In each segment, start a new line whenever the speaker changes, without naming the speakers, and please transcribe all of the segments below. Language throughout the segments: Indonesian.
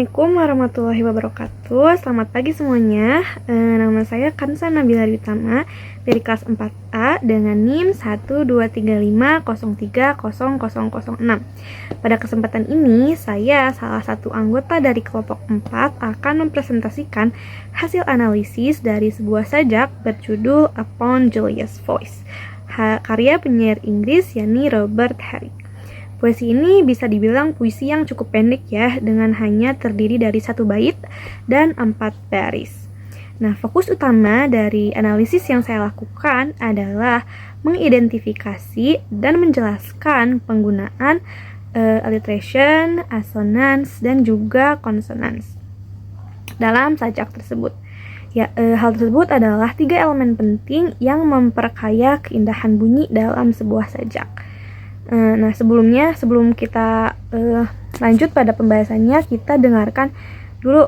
Assalamualaikum warahmatullahi wabarakatuh. Selamat pagi semuanya. Nama saya Kansa Nabila Ditama dari kelas 4A dengan NIM 12350300006. Pada kesempatan ini, saya salah satu anggota dari kelompok 4 akan mempresentasikan hasil analisis dari sebuah sajak berjudul Upon Julia's Voice, karya penyair Inggris yakni Robert Herrick. Puisi ini bisa dibilang puisi yang cukup pendek ya, dengan hanya terdiri dari 1 bait dan 4 baris. Nah, fokus utama dari analisis yang saya lakukan adalah mengidentifikasi dan menjelaskan penggunaan alliteration, assonance, dan juga consonance dalam sajak tersebut. Hal tersebut adalah 3 elemen penting yang memperkaya keindahan bunyi dalam sebuah sajak. Nah, sebelum kita lanjut pada pembahasannya, kita dengarkan dulu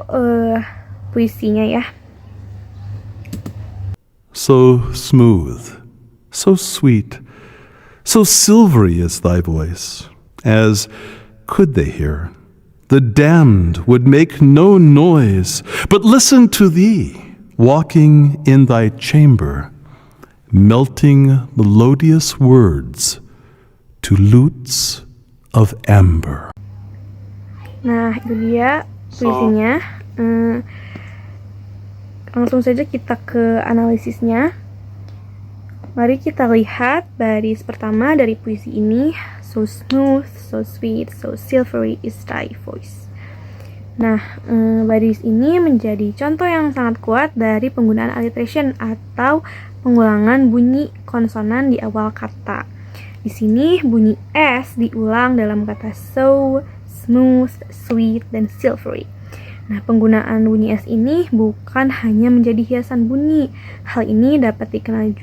puisinya ya.
So smooth, so sweet, so silvery is thy voice, as, could they hear, the damned would make no noise, but listen to thee, walking in thy chamber, melting melodious words to lutes of amber.
Nah, itu dia puisinya. Langsung saja kita ke analisisnya. Mari kita lihat baris pertama dari puisi ini. So smooth, so sweet, so silvery is thy voice. Nah, baris ini menjadi contoh yang sangat kuat dari penggunaan alliteration atau pengulangan bunyi konsonan di awal kata. Di sini bunyi S diulang dalam kata so, smooth, sweet, dan silvery. Nah, penggunaan bunyi S ini bukan hanya menjadi hiasan bunyi. Hal ini dapat dikenal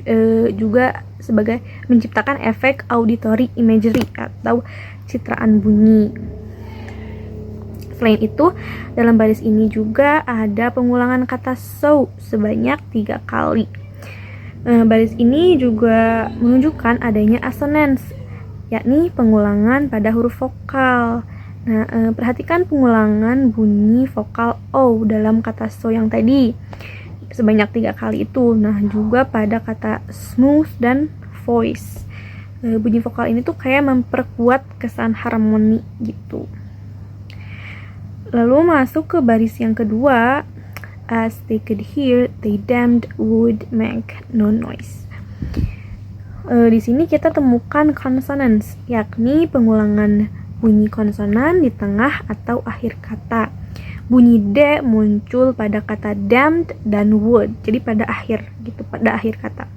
juga sebagai menciptakan efek auditory imagery atau citraan bunyi. Selain itu, dalam baris ini juga ada pengulangan kata so sebanyak 3 kali. Baris ini juga menunjukkan adanya assonance, yakni pengulangan pada huruf vokal. Nah, perhatikan pengulangan bunyi vokal O dalam kata so yang tadi sebanyak 3 kali itu. Nah, juga pada kata smooth dan voice. Bunyi vokal ini tuh kayak memperkuat kesan harmoni gitu. Lalu masuk ke baris yang kedua. As they could hear, the damned would make no noise. Di sini kita temukan consonants, yakni pengulangan bunyi konsonan di tengah atau akhir kata. Bunyi D muncul pada kata damned dan would, jadi pada akhir kata.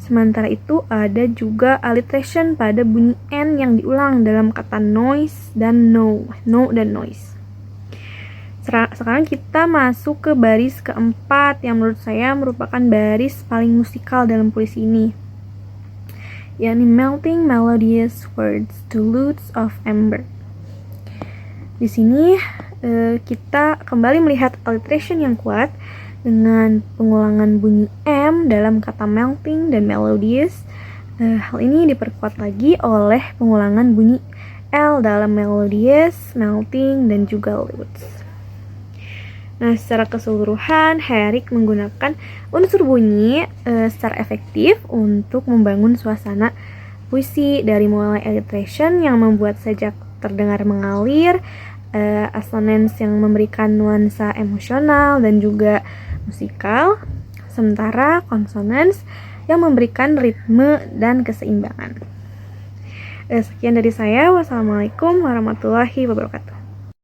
Sementara itu ada juga alliteration pada bunyi N yang diulang dalam kata noise dan no dan noise. Sekarang kita masuk ke baris keempat yang menurut saya merupakan baris paling musikal dalam puisi ini, yakni melting melodious words to lutes of amber. Di sini kita kembali melihat alliteration yang kuat dengan pengulangan bunyi M dalam kata melting dan melodious. Hal ini diperkuat lagi oleh pengulangan bunyi L dalam melodious, melting, dan juga lutes. Nah, secara keseluruhan, Herrick menggunakan unsur bunyi secara efektif untuk membangun suasana puisi, dari mulai alliteration yang membuat sajak terdengar mengalir, assonance yang memberikan nuansa emosional dan juga musikal, sementara consonance yang memberikan ritme dan keseimbangan. Sekian dari saya. Wassalamualaikum warahmatullahi wabarakatuh.